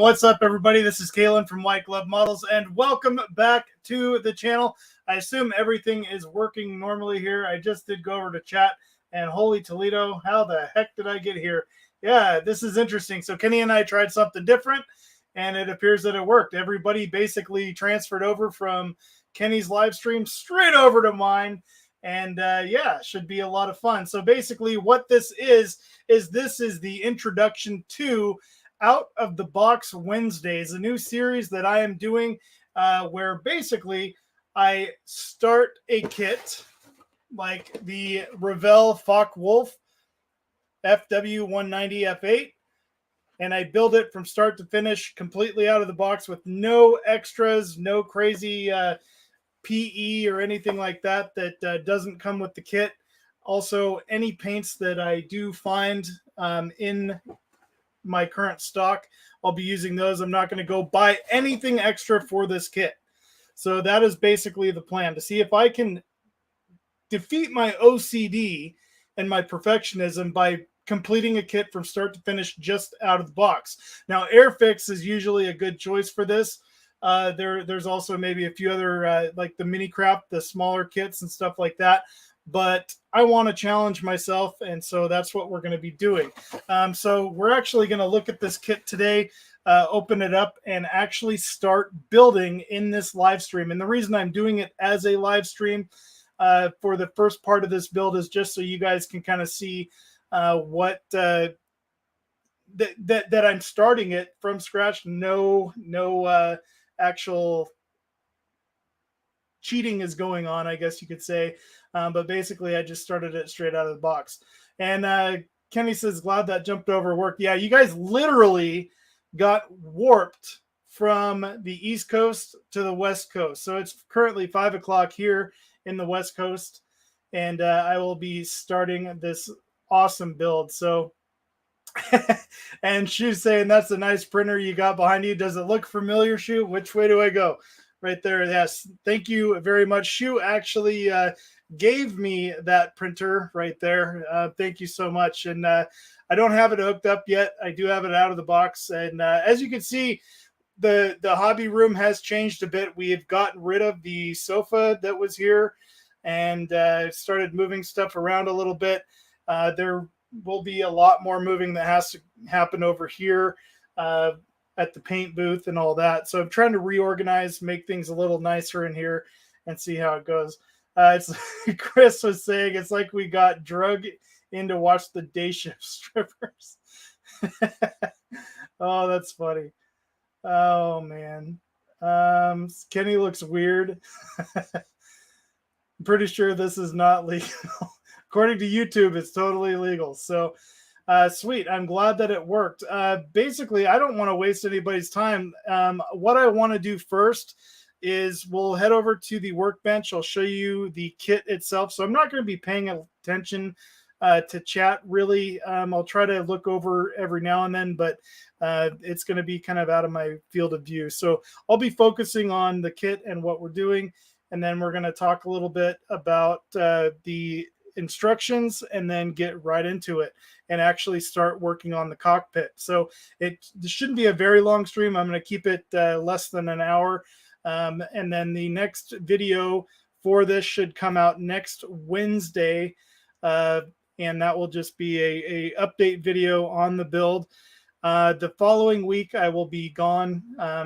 What's up, everybody? This is Kalan from White Glove Models, and welcome back to the channel. I assume everything is working normally here. I just did go over to chat, and holy Toledo, how the heck did I get here? Yeah, this is interesting. So Kenny and I tried something different, and it appears that it worked. Everybody basically transferred over from Kenny's live stream straight over to mine, and yeah, should be a lot of fun. So basically what this is this is the introduction to Out of the Box Wednesdays, a new series that I am doing where basically I start a kit like the Revell Focke-Wulf Fw190F-8, and I build it from start to finish completely out of the box with no extras, no crazy PE or anything like that doesn't come with the kit. Also, any paints that I do find in my current stock, I'll be using those. I'm not going to go buy anything extra for this kit. So that is basically the plan, to see if I can defeat my OCD and my perfectionism by completing a kit from start to finish just out of the box. Now, Airfix is usually a good choice for this. There's also maybe a few other like the mini craft, the smaller kits and stuff like that. But I want to challenge myself, and so that's what we're going to be doing. So we're actually going to look at this kit today, open it up, and actually start building in this live stream. And the reason I'm doing it as a live stream for the first part of this build is just so you guys can kind of see what that I'm starting it from scratch. No actual cheating is going on, I guess you could say. But basically, I just started it straight out of the box. And Kenny says, glad that jumped over worked. Yeah, you guys literally got warped from the East Coast to the West Coast. So it's currently 5 o'clock here in the West Coast. And I will be starting this awesome build. So, and Shu's saying, that's a nice printer you got behind you. Does it look familiar, Shu? Which way do I go? Right there. Yes. Thank you very much. Shu actually gave me that printer right there. Thank you so much. And I don't have it hooked up yet. I do have it out of the box. And as you can see, the hobby room has changed a bit. We have gotten rid of the sofa that was here and started moving stuff around a little bit. There will be a lot more moving that has to happen over here at the paint booth and all that. So I'm trying to reorganize, make things a little nicer in here and see how it goes. It's Chris was saying it's like we got drugged in to watch the day shift strippers. Oh, that's funny. Oh man. Kenny looks weird. I'm pretty sure this is not legal. According to YouTube, it's totally legal. So sweet. I'm glad that it worked. Basically, I don't want to waste anybody's time. What I want to do first is we'll head over to the workbench. I'll show you the kit itself. So I'm not going to be paying attention to chat really. I'll try to look over every now and then, but it's going to be kind of out of my field of view. So I'll be focusing on the kit and what we're doing. And then we're going to talk a little bit about the instructions and then get right into it and actually start working on the cockpit. So this shouldn't be a very long stream. I'm going to keep it less than an hour. And then the next video for this should come out next Wednesday. And that will just be a update video on the build. The following week I will be gone.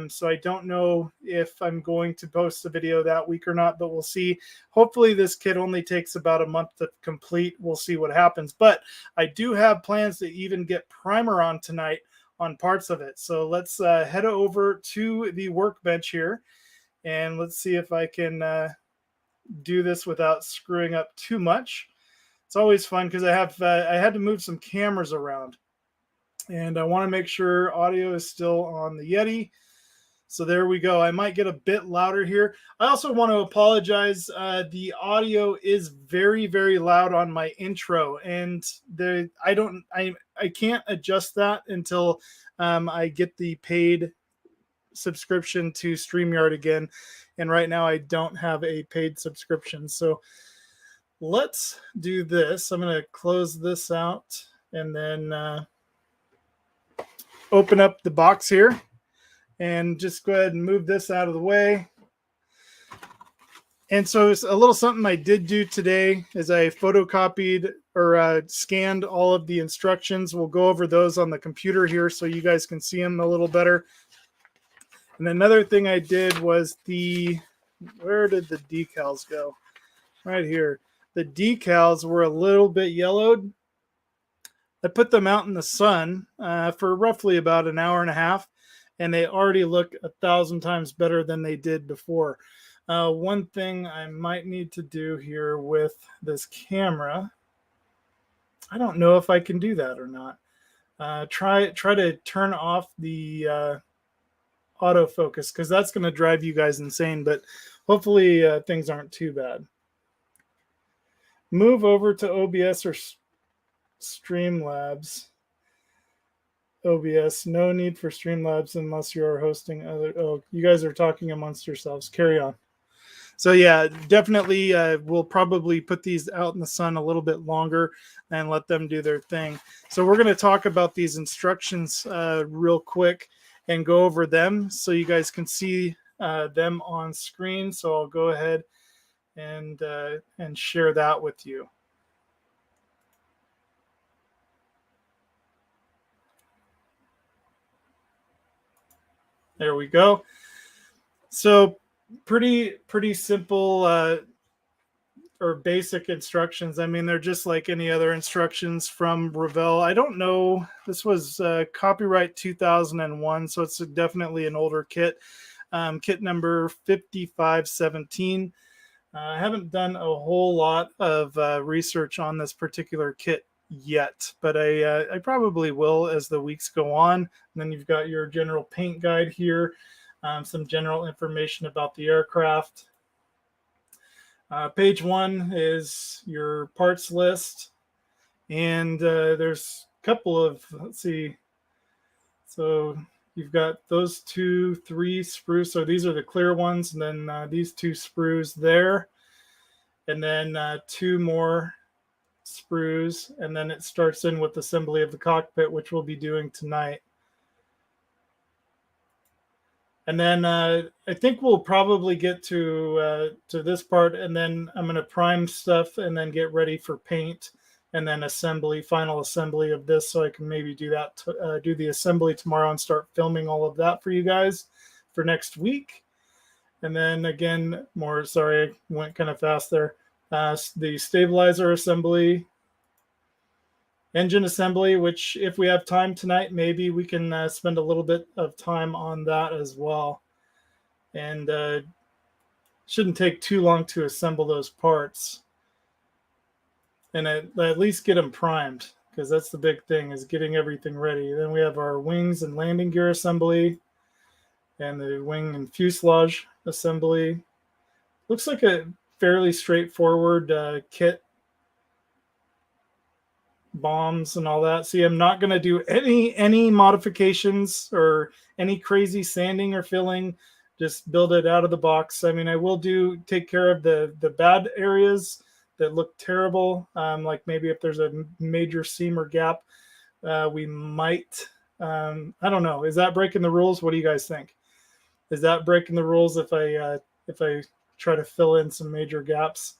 So I don't know if I'm going to post a video that week or not, but we'll see. Hopefully this kit only takes about a month to complete. We'll see what happens. But I do have plans to even get primer on tonight on parts of it. So let's head over to the workbench here. And let's see if I can do this without screwing up too much. It's always fun because I had to move some cameras around. And I want to make sure audio is still on the Yeti. So there we go. I might get a bit louder here. I also want to apologize. The audio is very, very loud on my intro. And I can't adjust that until I get the paid subscription to StreamYard again. And right now I don't have a paid subscription. So let's do this. I'm going to close this out and then open up the box here. And just go ahead and move this out of the way. And so it's a little something I did do today is I photocopied or scanned all of the instructions. We'll go over those on the computer here so you guys can see them a little better. And another thing I did was where did the decals go? Right here. The decals were a little bit yellowed. I put them out in the sun for roughly about an hour and a half, and they already look 1,000 times better than they did before. One thing I might need to do here with this camera, I don't know if I can do that or not. Try to turn off the autofocus, because that's going to drive you guys insane, but hopefully things aren't too bad. Move over to OBS or Streamlabs. OBS, no need for Streamlabs unless you are hosting other. Oh, you guys are talking amongst yourselves. Carry on. So yeah, definitely we'll probably put these out in the sun a little bit longer and let them do their thing. So we're going to talk about these instructions real quick and go over them so you guys can see them on screen. So I'll go ahead and share that with you. There we go. So pretty simple or basic instructions. I mean, they're just like any other instructions from Revell. I don't know. This was copyright 2001, so it's definitely an older kit. Kit number 5517. I haven't done a whole lot of research on this particular kit yet, but I probably will as the weeks go on. And then you've got your general paint guide here, some general information about the aircraft. Page 1 is your parts list, and there's a couple of, let's see, so you've got those 3 sprues. So these are the clear ones, and then these 2 sprues there, and then 2 more sprues, and then it starts in with assembly of the cockpit, which we'll be doing tonight. And then I think we'll probably get to this part, and then I'm going to prime stuff and then get ready for paint, and then assembly, final assembly of this, so I can maybe do that, do the assembly tomorrow and start filming all of that for you guys for next week. And then again, sorry, I went kind of fast there. The stabilizer assembly, engine assembly, which if we have time tonight, maybe we can spend a little bit of time on that as well. And shouldn't take too long to assemble those parts. And at least get them primed, because that's the big thing, is getting everything ready. Then we have our wings and landing gear assembly and the wing and fuselage assembly. Looks like a fairly straightforward kit. Bombs and all that. See, I'm not going to do any modifications or any crazy sanding or filling. Just build it out of the box. I mean, I will take care of the bad areas that look terrible. Like maybe if there's a major seam or gap, we might. I don't know. Is that breaking the rules? What do you guys think? Is that breaking the rules if I try to fill in some major gaps?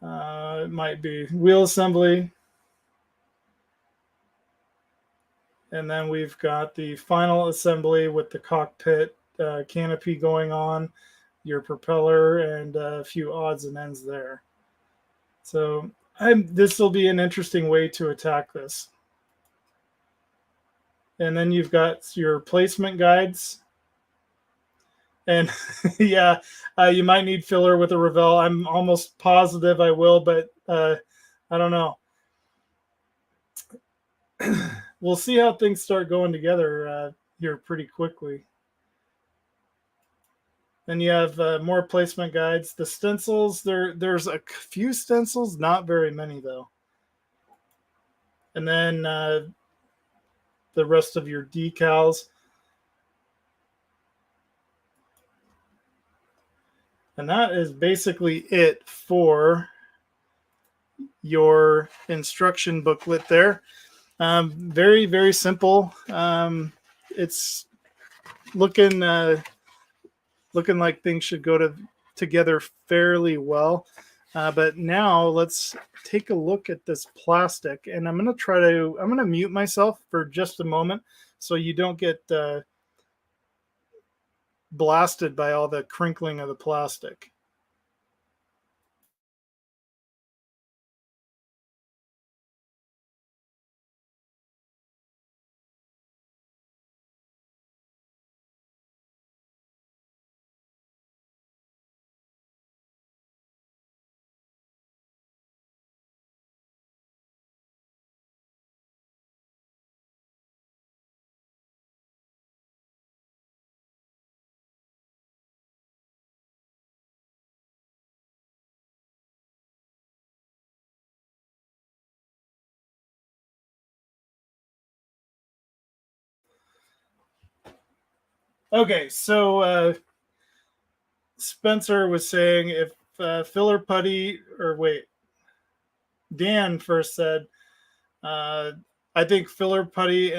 It might be. Wheel assembly. And then we've got the final assembly with the cockpit canopy going on, your propeller, and a few odds and ends there. So this will be an interesting way to attack this. And then you've got your placement guides. And yeah, you might need filler with a Revell. I'm almost positive I will, but I don't know. We'll see how things start going together here pretty quickly. Then you have more placement guides. The stencils, there's a few stencils, not very many though. And then the rest of your decals. And that is basically it for your instruction booklet there. Very, very simple. It's looking like things should go together fairly well. But now let's take a look at this plastic, and I'm going to mute myself for just a moment so you don't get blasted by all the crinkling of the plastic. Okay, so Spencer was saying if filler putty, or wait, Dan first said, I think filler putty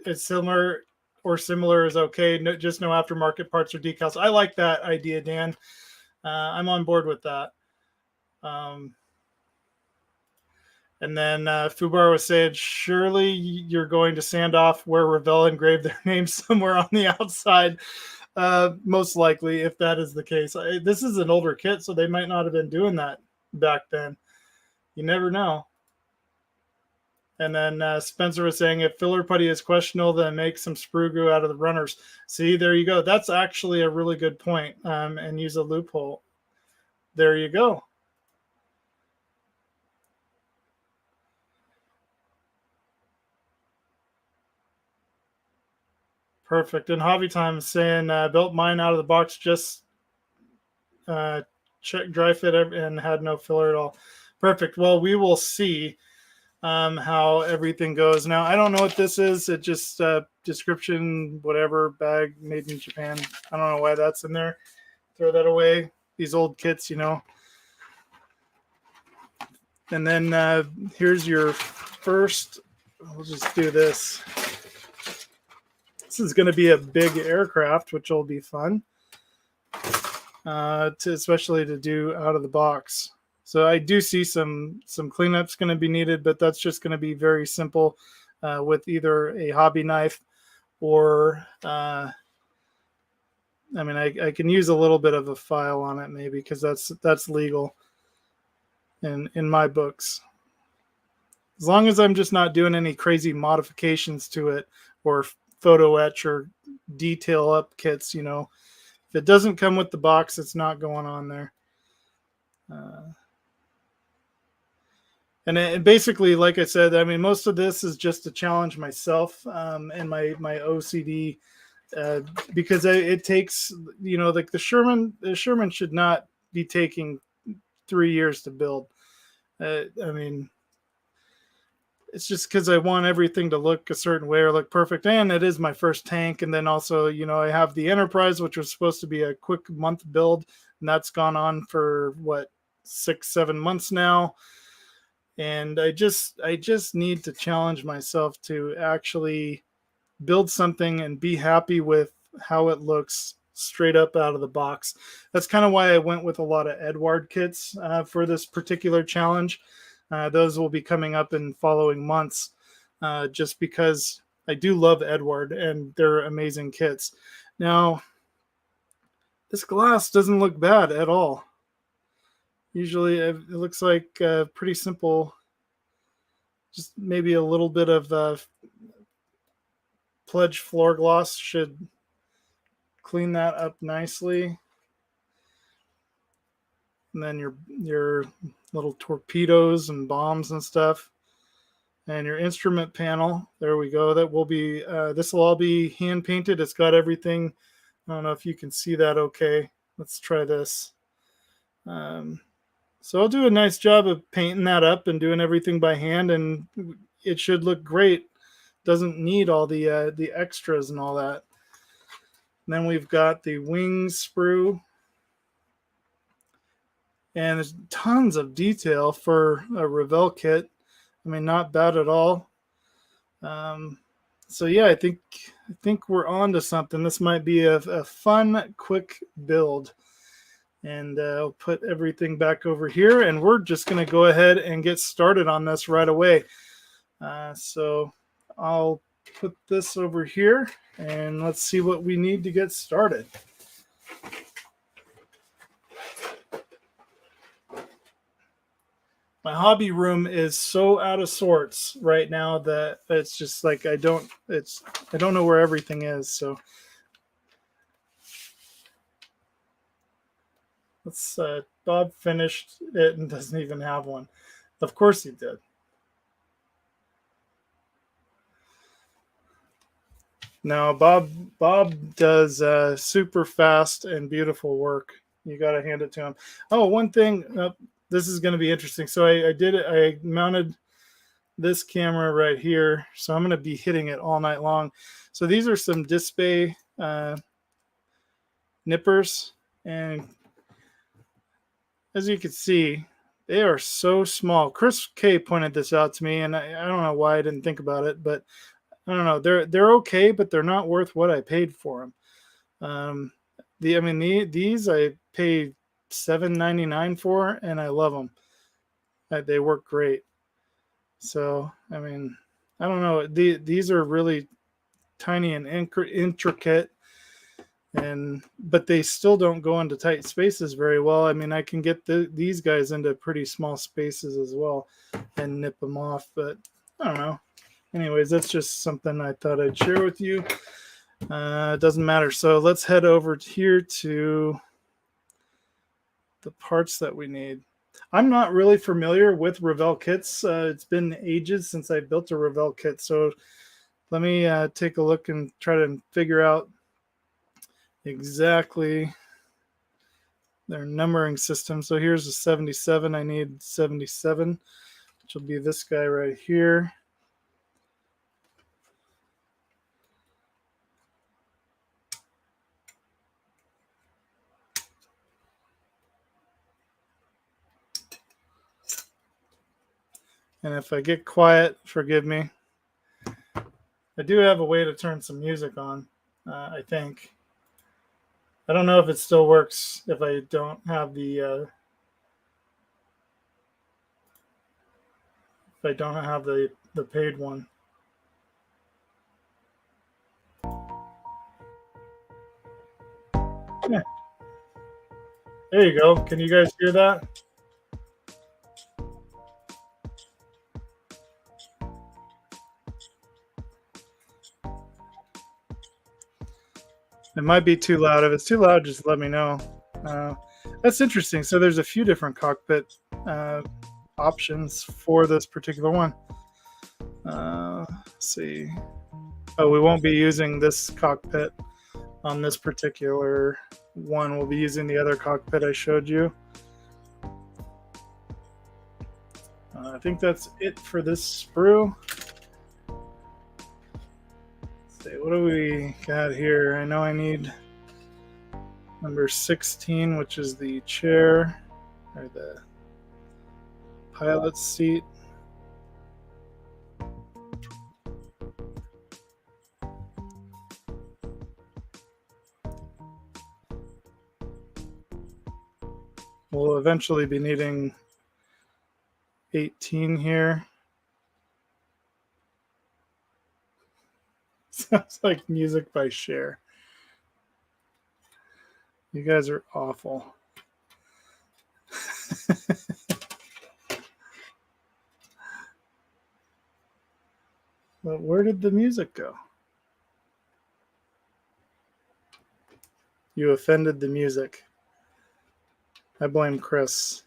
is similar is okay. No, just no aftermarket parts or decals. I like that idea, Dan. I'm on board with that. And then Fubar was saying, surely you're going to sand off where Revell engraved their names somewhere on the outside. Most likely, if that is the case. This is an older kit, so they might not have been doing that back then. You never know. And then Spencer was saying, if filler putty is questionable, then make some sprue glue out of the runners. See, there you go. That's actually a really good point. And use a loophole. There you go. Perfect. And Hobby Time is saying, built mine out of the box, just check dry fit and had no filler at all. Perfect. Well, we will see how everything goes. Now, I don't know what this is. It just description, whatever, bag made in Japan. I don't know why that's in there. Throw that away. These old kits, you know. And then here's your first. We'll just do this. This is going to be a big aircraft, which will be fun, especially to do out of the box. So I do see some cleanups going to be needed, but that's just going to be very simple with either a hobby knife or, I mean, I can use a little bit of a file on it maybe because that's legal in my books. As long as I'm just not doing any crazy modifications to it or photo etch or detail up kits, you know. If it doesn't come with the box, it's not going on there. And basically, like I said, I mean, most of this is just to challenge myself and my OCD because it takes, you know, like the Sherman should not be taking 3 years to build. I mean, it's just because I want everything to look a certain way or look perfect. And it is my first tank. And then also, you know, I have the Enterprise, which was supposed to be a quick month build. And that's gone on for, 6-7 months now. And I just need to challenge myself to actually build something and be happy with how it looks straight up out of the box. That's kind of why I went with a lot of Edward kits for this particular challenge. Those will be coming up in following months just because I do love Edward and they're amazing kits. Now, this glass doesn't look bad at all. Usually it looks like pretty simple, just maybe a little bit of Pledge floor gloss should clean that up nicely. And then your little torpedoes and bombs and stuff. And your instrument panel, there we go. That will be, this will all be hand painted. It's got everything. I don't know if you can see that okay. Let's try this. So I'll do a nice job of painting that up and doing everything by hand, and it should look great. Doesn't need all the extras and all that. And then we've got the wings sprue. And there's tons of detail for a Revell kit. I mean, not bad at all. So yeah, I think we're on to something. This might be a fun, quick build. And I'll put everything back over here, and we're just going to go ahead and get started on this right away. So I'll put this over here, and let's see what we need to get started. My hobby room is so out of sorts right now that it's just like I don't know where everything is. So let's Bob finished it and doesn't even have one. Of course he did. No, Bob does super fast and beautiful work. You got to hand it to him. Oh, one thing, this is going to be interesting. So I did it. I mounted this camera right here, so I'm going to be hitting it all night long. So these are some Display nippers, and as you can see, they are so small. Chris K pointed this out to me, and I don't know why I didn't think about it, but I don't know. They're okay, but they're not worth what I paid for them. These I paid $7.99 for, and I love them. They work great. So I mean, I don't know. These are really tiny and intricate, but they still don't go into tight spaces very well. I mean, I can get these guys into pretty small spaces as well and nip them off, but I don't know. Anyways, that's just something I thought I'd share with you. It doesn't matter. So let's head over here to the parts that we need. I'm not really familiar with Revell kits. It's been ages since I built a Revell kit. So let me take a look and try to figure out exactly their numbering system. So here's a 77. I need 77, which will be this guy right here. And if I get quiet, forgive me. I do have a way to turn some music on, I think. I don't know if it still works if I don't have the paid one. Yeah. There you go. Can you guys hear that? It might be too loud. If it's too loud, just let me know. That's interesting. So there's a few different cockpit options for this particular one. Let's see. Oh, we won't be using this cockpit on this particular one. We'll be using the other cockpit I showed you. I think that's it for this sprue. Let's see, what do we got here? I know I need number 16, which is the chair or the pilot's seat. We'll eventually be needing 18 here. Sounds like music by Cher. You guys are awful. But where did the music go? You offended the music. I blame Chris.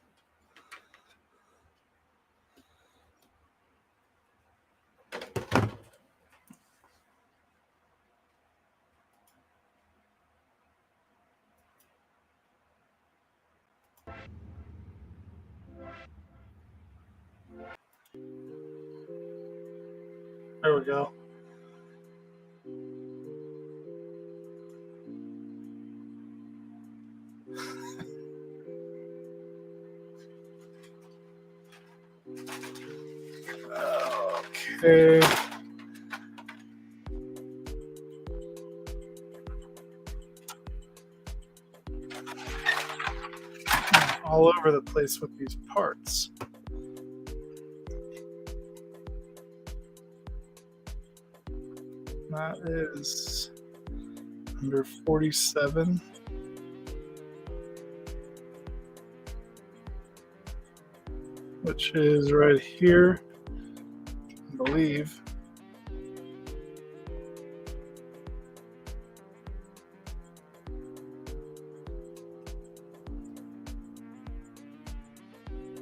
There we go. Okay. all over the place with these parts. That is under 47. Which is right here, I believe.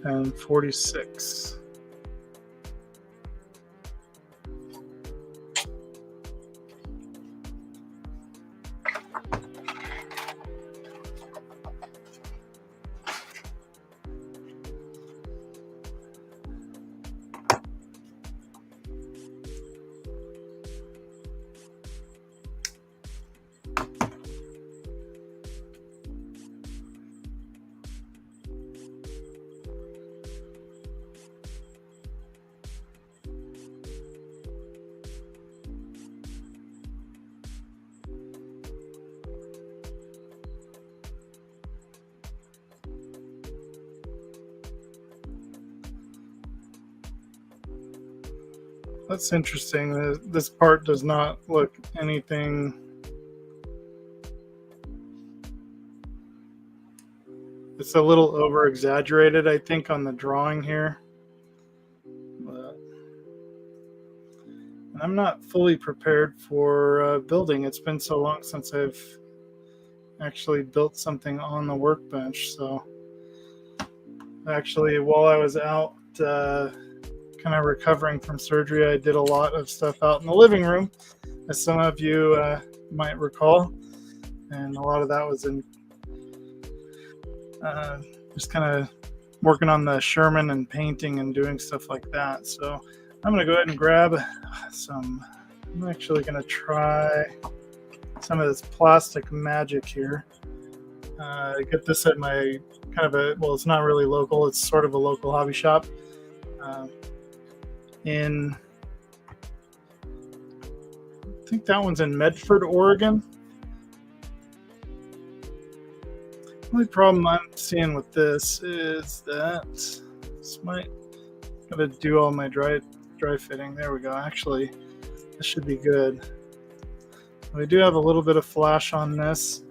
And 46. That's interesting. This part does not look anything. It's a little over exaggerated, I think, on the drawing here. But I'm not fully prepared for building. It's been so long since I've actually built something on the workbench. So actually, while I was out kind of recovering from surgery, I did a lot of stuff out in the living room, as some of you might recall. And a lot of that was in just kind of working on the Sherman and painting and doing stuff like that. So I'm going to go ahead and grab some. I'm actually going to try some of this plastic magic here. I get this at my kind of a, well, it's not really local, it's sort of a local hobby shop in, I think that one's in Medford, Oregon. The only problem I'm seeing with this is that this might gotta do all my dry fitting. There we go. Actually, this should be good. We do have a little bit of flash on this.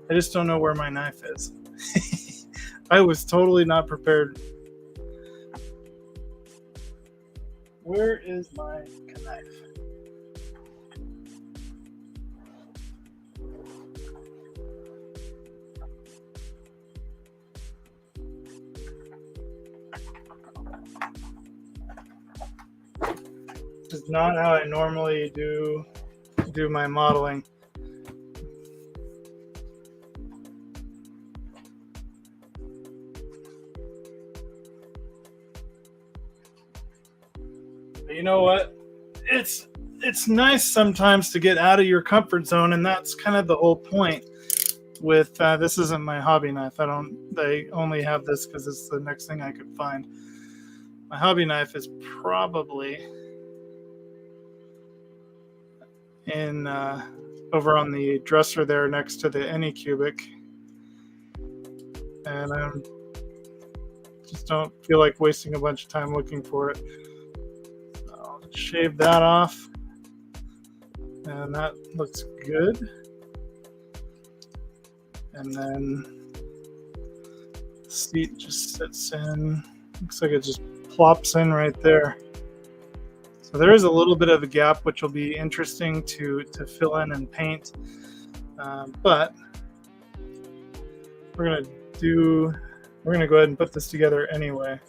I just don't know where my knife is. I was totally not prepared. Where is my knife? This is not how I normally do my modeling. But you know what? It's nice sometimes to get out of your comfort zone, and that's kind of the whole point. With this isn't my hobby knife. They only have this because it's the next thing I could find. My hobby knife is probably in over on the dresser there next to the Anycubic, and I just don't feel like wasting a bunch of time looking for it. So I'll shave that off, and that looks good. And then the seat just sits in. Looks like it just plops in right there. So there is a little bit of a gap, which will be interesting to fill in and paint. But we're gonna go ahead and put this together anyway.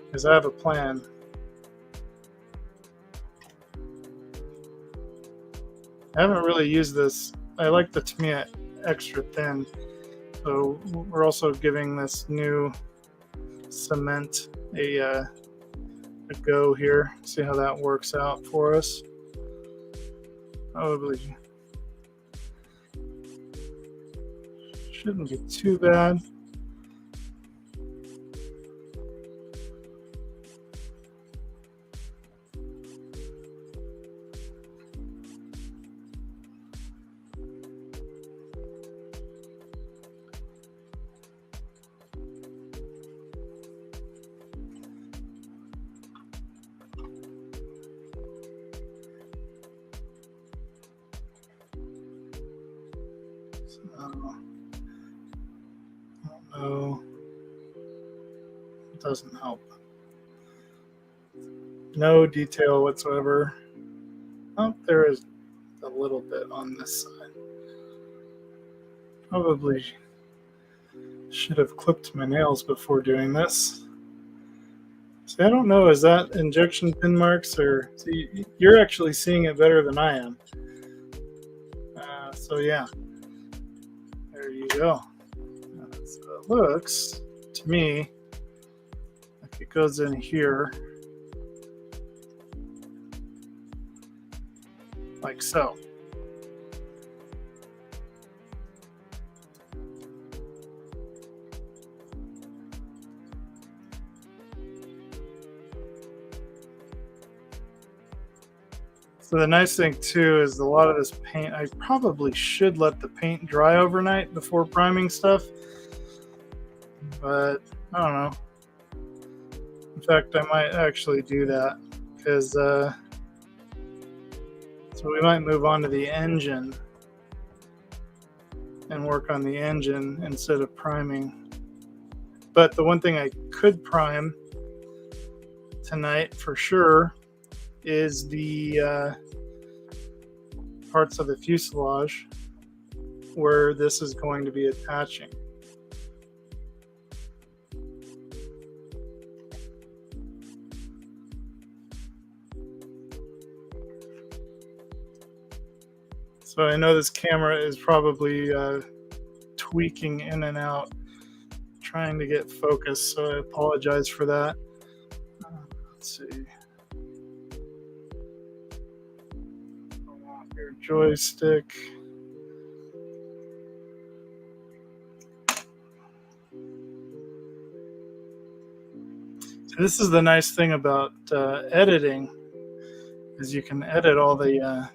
Because I have a plan. I haven't really used this. I like the Tamiya extra thin. So we're also giving this new cement a go here. See how that works out for us. Probably shouldn't be too bad. No, it doesn't help. No detail whatsoever. Oh, there is a little bit on this side. Probably should have clipped my nails before doing this. See, I don't know, is that injection pin marks, or see, you're actually seeing it better than I am. So yeah, there you go. So it looks to me like it goes in here like so. So the nice thing too is a lot of this paint, I probably should let the paint dry overnight before priming stuff, but I don't know. In fact, I might actually do that because so we might move on to the engine and work on the engine instead of priming. But the one thing I could prime tonight for sure is the parts of the fuselage where this is going to be attaching. So I know this camera is probably tweaking in and out, trying to get focus, so I apologize for that. Let's see. Your joystick. So this is the nice thing about editing, is you can edit all the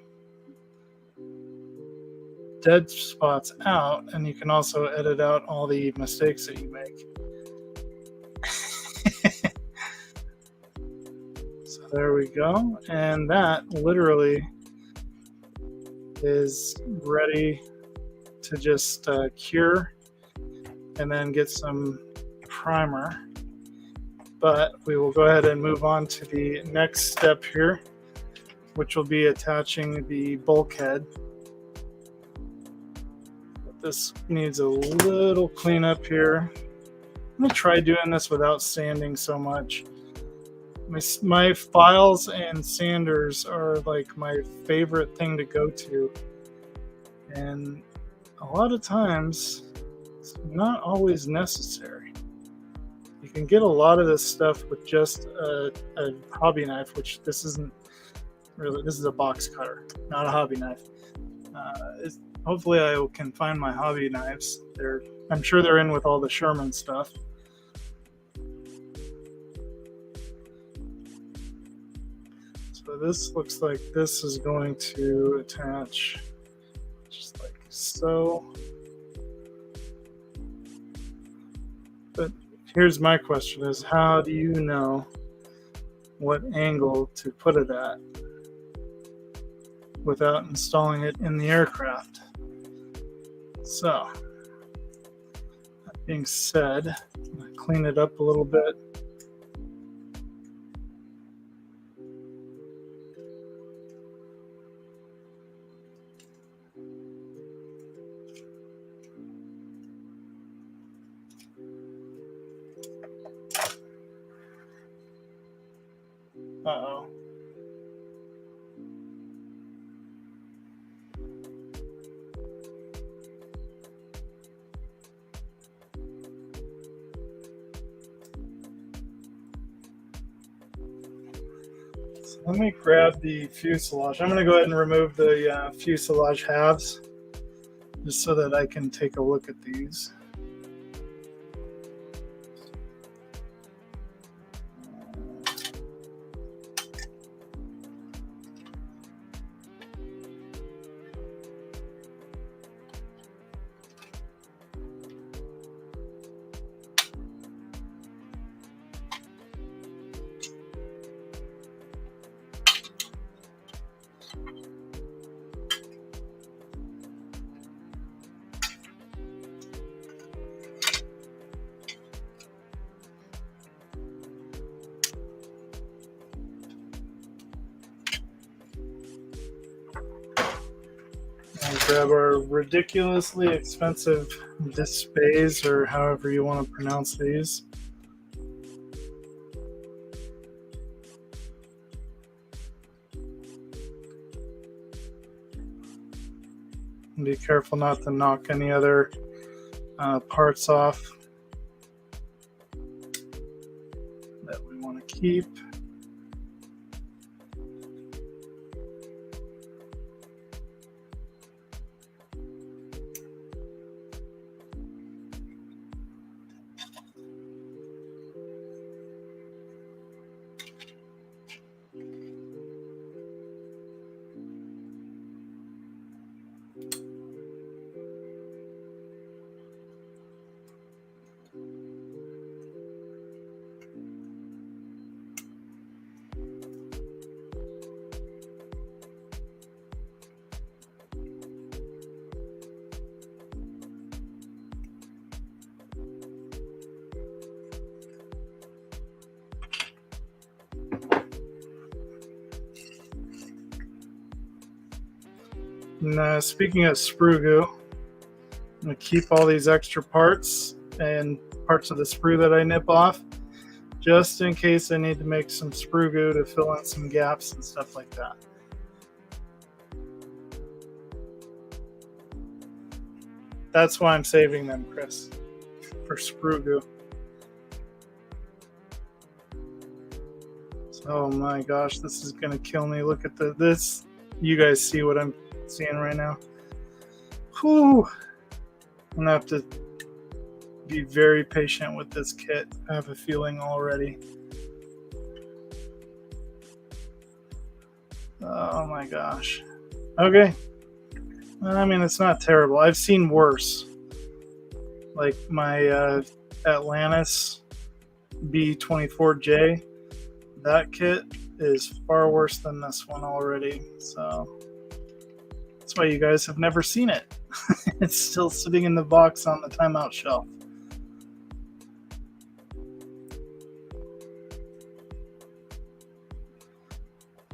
dead spots out, and you can also edit out all the mistakes that you make. So there we go, and that literally is ready to just cure and then get some primer. But we will go ahead and move on to the next step here, which will be attaching the bulkhead. This needs a little cleanup here. I'm gonna try doing this without sanding so much. My files and sanders are like my favorite thing to go to, and a lot of times it's not always necessary. You can get a lot of this stuff with just a hobby knife, which this isn't really. This is a box cutter, not a hobby knife. Hopefully I can find my hobby knives. I'm sure they're in with all the Sherman stuff. So this looks like this is going to attach just like so. But here's my question is, how do you know what angle to put it at without installing it in the aircraft? So, that being said, I'm going to clean it up a little bit. Uh-oh. So let me grab the fuselage. I'm going to go ahead and remove the fuselage halves just so that I can take a look at these. And grab our ridiculously expensive displays, or however you want to pronounce these. And be careful not to knock any other parts off that we want to keep. And speaking of sprue goo, I'm going to keep all these extra parts and parts of the sprue that I nip off, just in case I need to make some sprue goo to fill in some gaps and stuff like that. That's why I'm saving them, Chris, for sprue goo. Oh my gosh, this is going to kill me. Look at this. You guys see what I'm seeing right now? Whew. I'm going to have to be very patient with this kit. I have a feeling already. Oh my gosh. Okay. I mean, it's not terrible. I've seen worse. Like my Atlantis B24J. That kit is far worse than this one already. So that's why you guys have never seen it. It's still sitting in the box on the timeout shelf.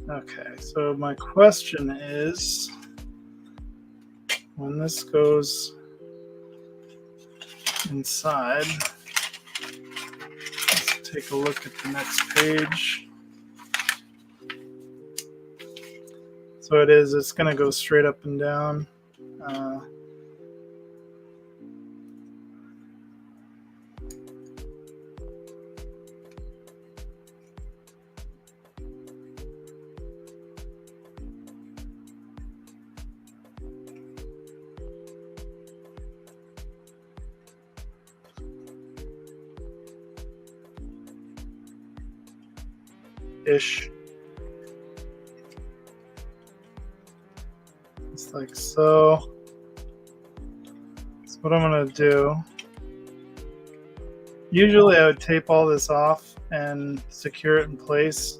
Okay, so my question is, when this goes inside, let's take a look at the next page. So it's going to go straight up and down. Ish. It's like so. So what I'm gonna do, usually I would tape all this off and secure it in place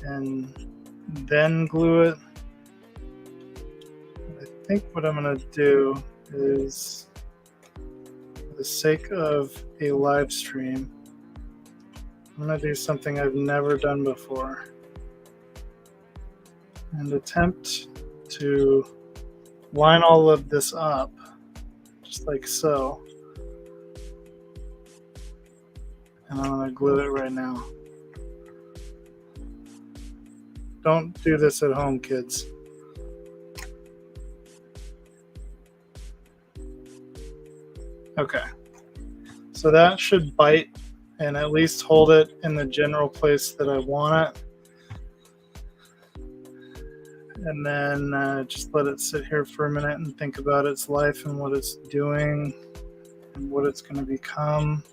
and then glue it. I think what I'm gonna do is, for the sake of a live stream, I'm going to do something I've never done before and attempt to line all of this up just like so. And I'm going to glue it right now. Don't do this at home, kids. Okay. So that should bite and at least hold it in the general place that I want it. And then just let it sit here for a minute and think about its life and what it's doing and what it's going to become.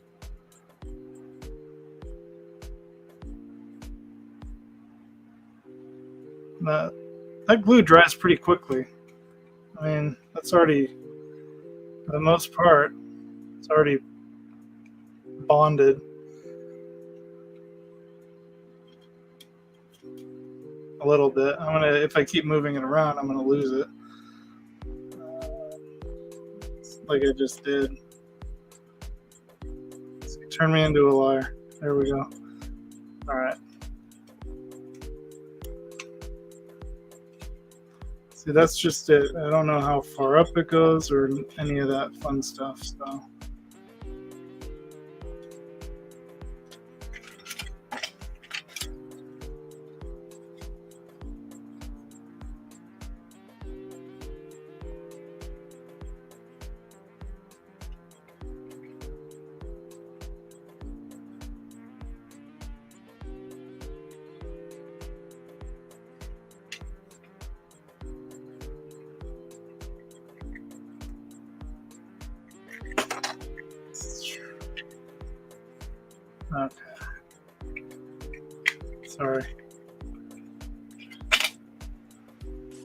That glue dries pretty quickly. I mean, that's already, for the most part, it's already bonded. A little bit. If I keep moving it around, I'm gonna lose it. Like I just did. See, turn me into a liar. There we go. All right. See, that's just it. I don't know how far up it goes or any of that fun stuff. So. Okay. Sorry.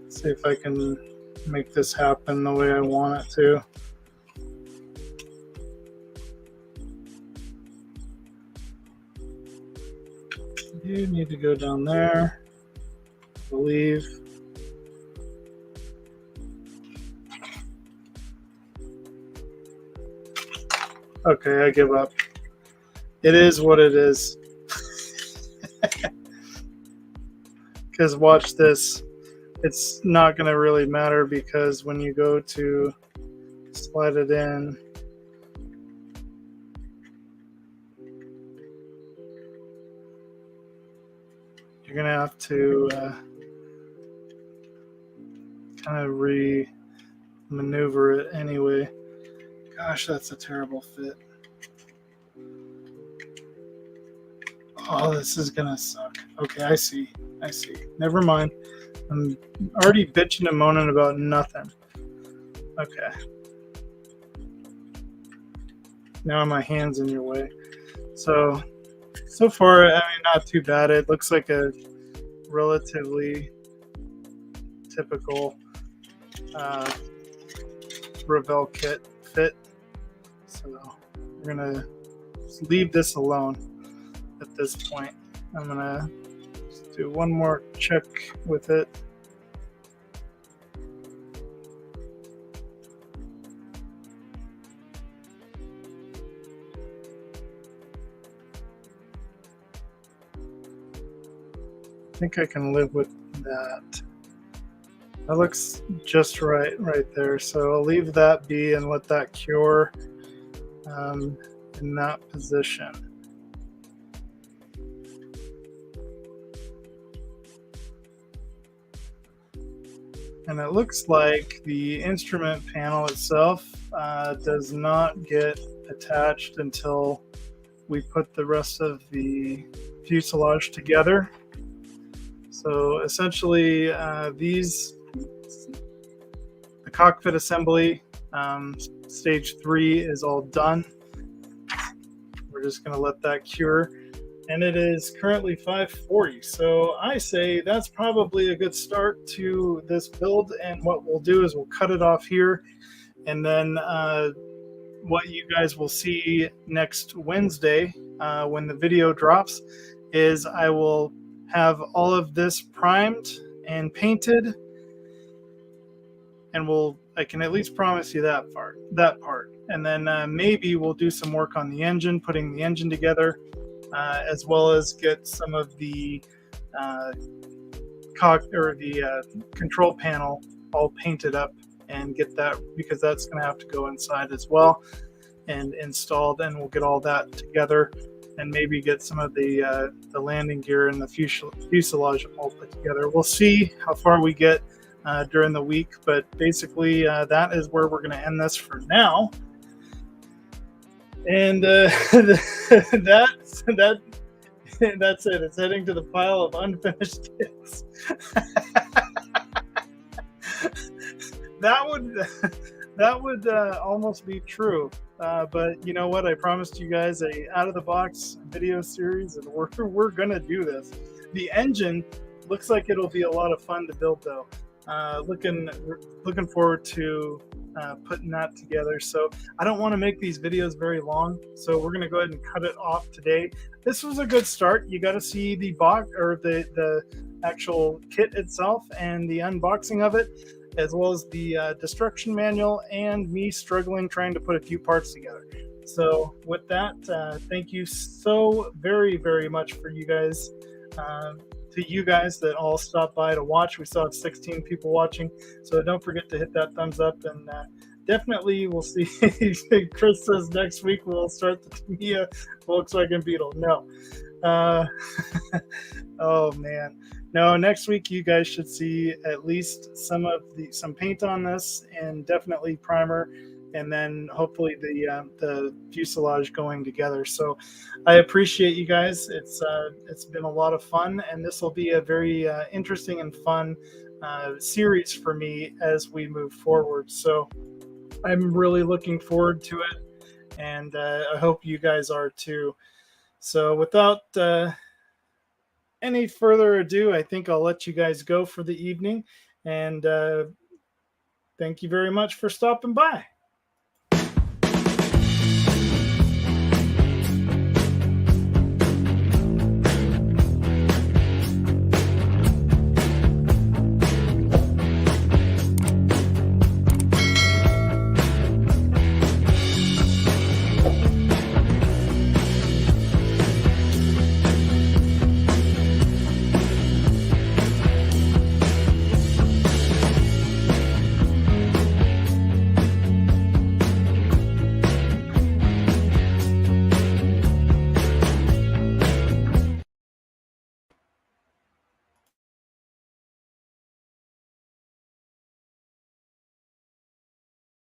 See if I can make this happen the way I want it to. You need to go down there, I believe. Okay, I give up. It is what it is. Because watch this. It's not going to really matter because when you go to slide it in, you're going to have to kind of re-maneuver it anyway. Gosh, that's a terrible fit. Oh, this is going to suck. Okay, I see. Never mind. I'm already bitching and moaning about nothing. Okay. Now my hand's in your way. So far, I mean, not too bad. It looks like a relatively typical Revell kit fit. So we're going to leave this alone at this point. I'm going to do one more check with it. I think I can live with that. That looks just right there. So I'll leave that be and let that cure in that position. And it looks like the instrument panel itself does not get attached until we put the rest of the fuselage together. So essentially, the cockpit assembly, stage 3 is all done. We're just going to let that cure. And it is currently 540. So I say that's probably a good start to this build. And what we'll do is we'll cut it off here. And then what you guys will see next Wednesday when the video drops is I will have all of this primed and painted. And I can at least promise you that part. And then maybe we'll do some work on the engine, putting the engine together. As well as get some of the control panel all painted up and get that, because that's going to have to go inside as well and installed, and we'll get all that together and maybe get some of the landing gear and the fuselage all put together. We'll see how far we get during the week, but basically that is where we're going to end this for now. And that's it. It's heading to the pile of unfinished kits. That would almost be true. But you know what? I promised you guys a out-of-the-box video series, and we're gonna do this. The engine looks like it'll be a lot of fun to build, though. Looking forward to putting that together. So I don't want to make these videos very long, so we're going to go ahead and cut it off today. This was a good start. You got to see the box, or the actual kit itself and the unboxing of it, as well as the destruction manual and me struggling trying to put a few parts together. So with that, thank you so very, very much for you guys to you guys that all stopped by to watch. We still have 16 people watching, so don't forget to hit that thumbs up, and definitely we'll see. Chris says next week we'll start the Tamiya Volkswagen Beetle. No. Oh man, no, next week you guys should see at least some paint on this, and definitely primer, and then hopefully the fuselage going together. So I appreciate you guys. It's been a lot of fun, and this will be a very interesting and fun series for me as we move forward. So I'm really looking forward to it, and I hope you guys are too. So without any further ado, I think I'll let you guys go for the evening, and thank you very much for stopping by.